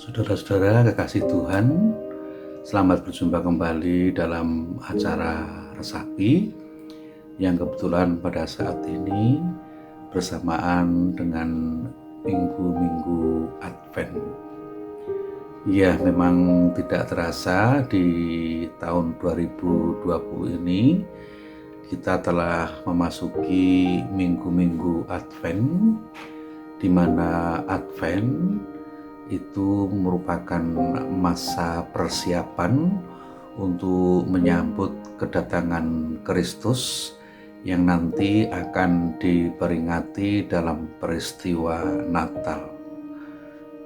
Saudara-saudara kekasih Tuhan, selamat berjumpa kembali dalam acara Resapi yang kebetulan pada saat ini bersamaan dengan minggu-minggu Advent. Ya, memang tidak terasa di tahun 2020 ini kita telah memasuki minggu-minggu Advent, di mana Advent itu merupakan masa persiapan untuk menyambut kedatangan Kristus yang nanti akan diperingati dalam peristiwa Natal.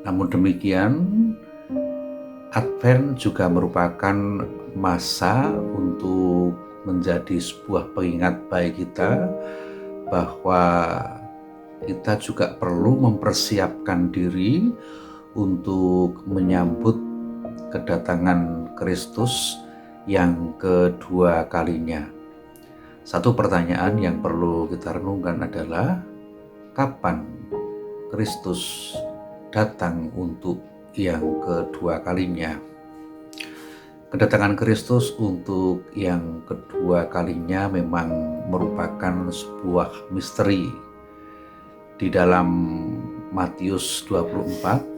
Namun demikian, Advent juga merupakan masa untuk menjadi sebuah pengingat bagi kita bahwa kita juga perlu mempersiapkan diri untuk menyambut kedatangan Kristus yang kedua kalinya. Satu pertanyaan yang perlu kita renungkan adalah, kapan Kristus datang untuk yang kedua kalinya? Kedatangan Kristus untuk yang kedua kalinya memang merupakan sebuah misteri. Di dalam Matius 24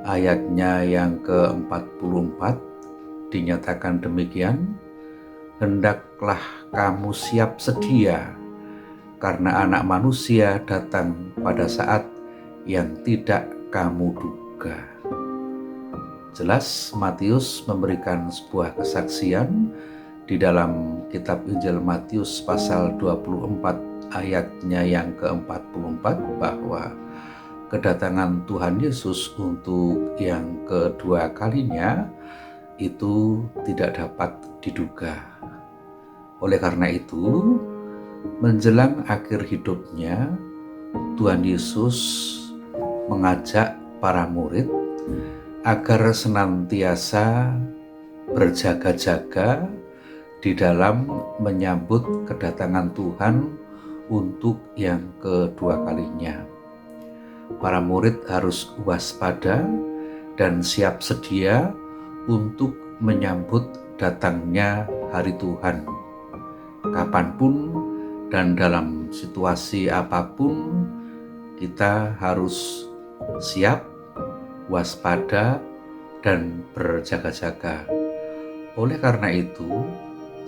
ayatnya yang ke-44 dinyatakan demikian, "Hendaklah kamu siap sedia, karena Anak Manusia datang pada saat yang tidak kamu duga." Jelas Matius memberikan sebuah kesaksian di dalam kitab Injil Matius pasal 24 ayatnya yang ke-44 bahwa kedatangan Tuhan Yesus untuk yang kedua kalinya itu tidak dapat diduga. Oleh karena itu, menjelang akhir hidupnya, Tuhan Yesus mengajak para murid agar senantiasa berjaga-jaga di dalam menyambut kedatangan Tuhan untuk yang kedua kalinya. Para murid harus waspada dan siap sedia untuk menyambut datangnya hari Tuhan. Kapanpun dan dalam situasi apapun, kita harus siap, waspada, dan berjaga-jaga. Oleh karena itu,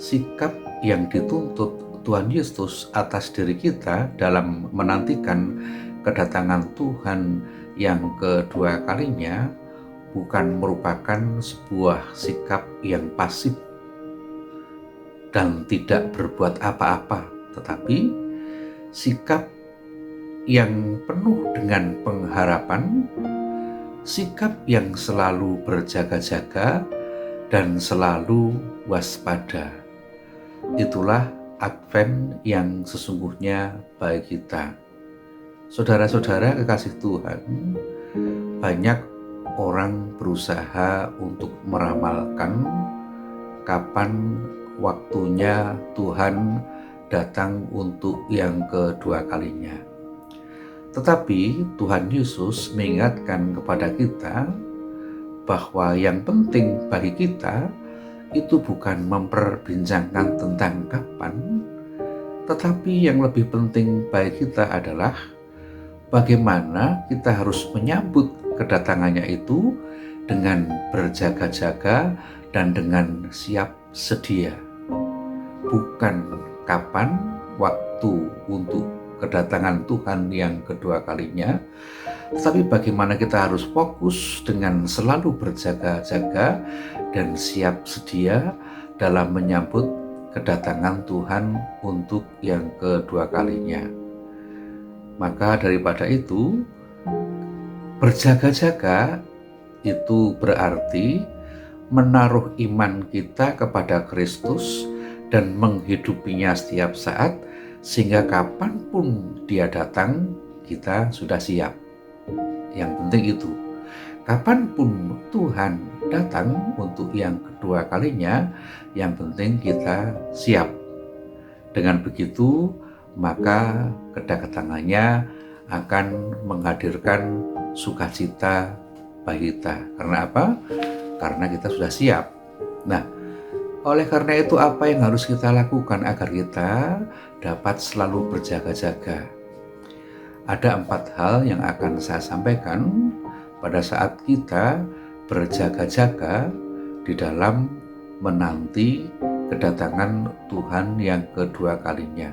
sikap yang dituntut Tuhan Yesus atas diri kita dalam menantikan kedatangan Tuhan yang kedua kalinya bukan merupakan sebuah sikap yang pasif dan tidak berbuat apa-apa, tetapi sikap yang penuh dengan pengharapan, sikap yang selalu berjaga-jaga dan selalu waspada. Itulah Advent yang sesungguhnya bagi kita. Saudara-saudara kekasih Tuhan, banyak orang berusaha untuk meramalkan kapan waktunya Tuhan datang untuk yang kedua kalinya. Tetapi Tuhan Yesus mengingatkan kepada kita bahwa yang penting bagi kita itu bukan memperbincangkan tentang kapan, tetapi yang lebih penting bagi kita adalah bagaimana kita harus menyambut kedatangannya itu dengan berjaga-jaga dan dengan siap sedia. Bukan kapan waktu untuk kedatangan Tuhan yang kedua kalinya, tetapi bagaimana kita harus fokus dengan selalu berjaga-jaga dan siap sedia dalam menyambut kedatangan Tuhan untuk yang kedua kalinya. Maka daripada itu, berjaga-jaga itu berarti menaruh iman kita kepada Kristus dan menghidupinya setiap saat, sehingga kapanpun dia datang, kita sudah siap. Yang penting itu, kapanpun Tuhan datang untuk yang kedua kalinya, yang penting kita siap. Dengan begitu, maka kedatangannya akan menghadirkan sukacita bagi kita. Karena apa? Karena kita sudah siap. Nah, oleh karena itu apa yang harus kita lakukan agar kita dapat selalu berjaga-jaga? Ada 4 hal yang akan saya sampaikan pada saat kita berjaga-jaga di dalam menanti kedatangan Tuhan yang kedua kalinya.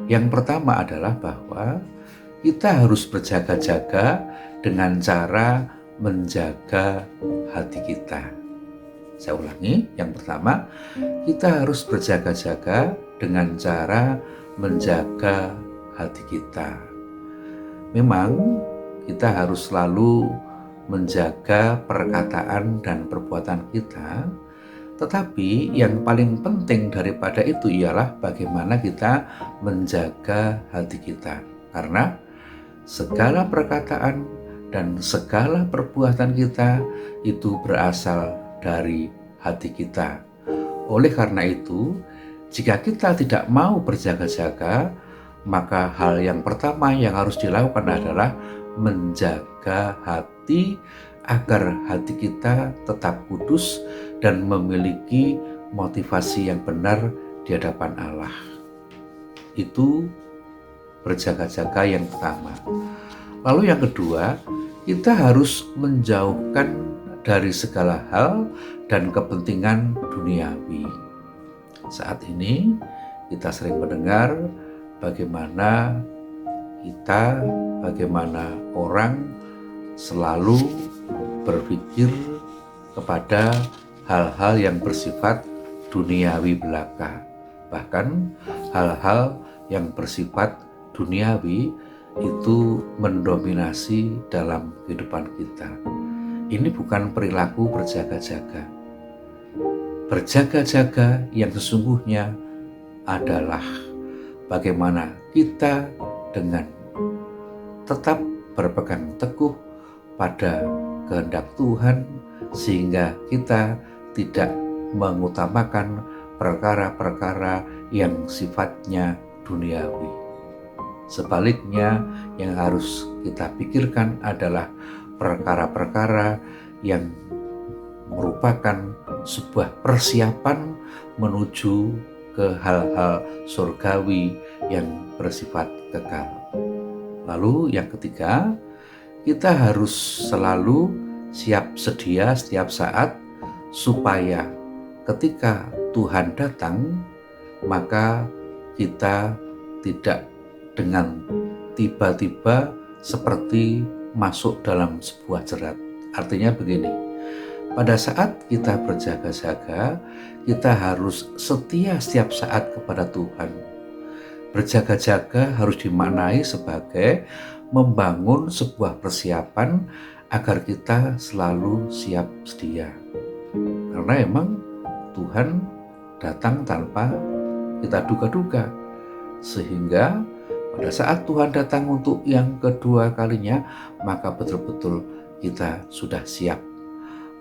Yang pertama adalah bahwa kita harus berjaga-jaga dengan cara menjaga hati kita. Saya ulangi, yang pertama, kita harus berjaga-jaga dengan cara menjaga hati kita. Memang kita harus selalu menjaga perkataan dan perbuatan kita, tetapi yang paling penting daripada itu ialah bagaimana kita menjaga hati kita. Karena segala perkataan dan segala perbuatan kita itu berasal dari hati kita. Oleh karena itu, jika kita tidak mau berjaga-jaga, maka hal yang pertama yang harus dilakukan adalah menjaga hati agar hati kita tetap kudus dan memiliki motivasi yang benar di hadapan Allah. Itu berjaga-jaga yang pertama. Lalu yang kedua, kita harus menjauhkan dari segala hal dan kepentingan duniawi. Saat ini kita sering mendengar bagaimana orang selalu berpikir kepada hal-hal yang bersifat duniawi belaka. Bahkan hal-hal yang bersifat duniawi itu mendominasi dalam kehidupan kita. Ini bukan perilaku berjaga-jaga. Berjaga-jaga yang sesungguhnya adalah bagaimana kita dengan tetap berpegang teguh pada kehendak Tuhan, sehingga kita tidak mengutamakan perkara-perkara yang sifatnya duniawi. Sebaliknya, yang harus kita pikirkan adalah perkara-perkara yang merupakan sebuah persiapan menuju ke hal-hal surgawi yang bersifat kekal. Lalu yang ketiga, kita harus selalu siap sedia setiap saat supaya ketika Tuhan datang, maka kita tidak dengan tiba-tiba seperti masuk dalam sebuah jerat. Artinya begini, pada saat kita berjaga-jaga, kita harus setia setiap saat kepada Tuhan. Berjaga-jaga harus dimaknai sebagai membangun sebuah persiapan agar kita selalu siap sedia. Karena emang Tuhan datang tanpa kita duga-duga. Sehingga pada saat Tuhan datang untuk yang kedua kalinya, maka betul-betul kita sudah siap.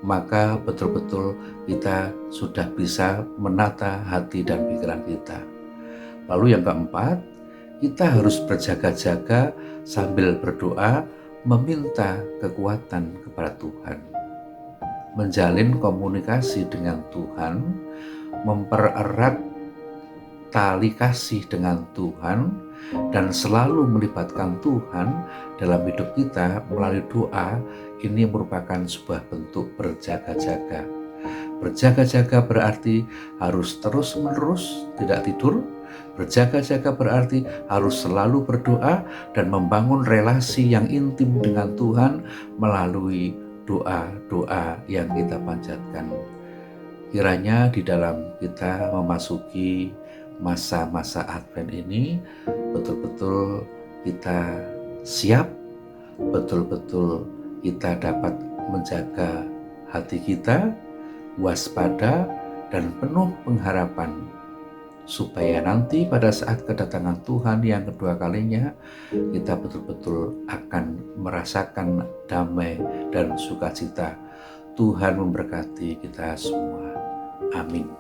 Maka betul-betul kita sudah bisa menata hati dan pikiran kita. Lalu yang keempat, kita harus berjaga-jaga sambil berdoa, meminta kekuatan kepada Tuhan. Menjalin komunikasi dengan Tuhan, mempererat tali kasih dengan Tuhan, dan selalu melibatkan Tuhan dalam hidup kita melalui doa, ini merupakan sebuah bentuk berjaga-jaga. Berjaga-jaga berarti harus terus-menerus tidak tidur. Berjaga-jaga berarti harus selalu berdoa dan membangun relasi yang intim dengan Tuhan melalui doa-doa yang kita panjatkan. Kiranya di dalam kita memasuki masa-masa Advent ini, betul-betul kita siap, betul-betul kita dapat menjaga hati kita, waspada dan penuh pengharapan, supaya nanti pada saat kedatangan Tuhan yang kedua kalinya, kita betul-betul akan merasakan damai dan sukacita. Tuhan memberkati kita semua. Amin.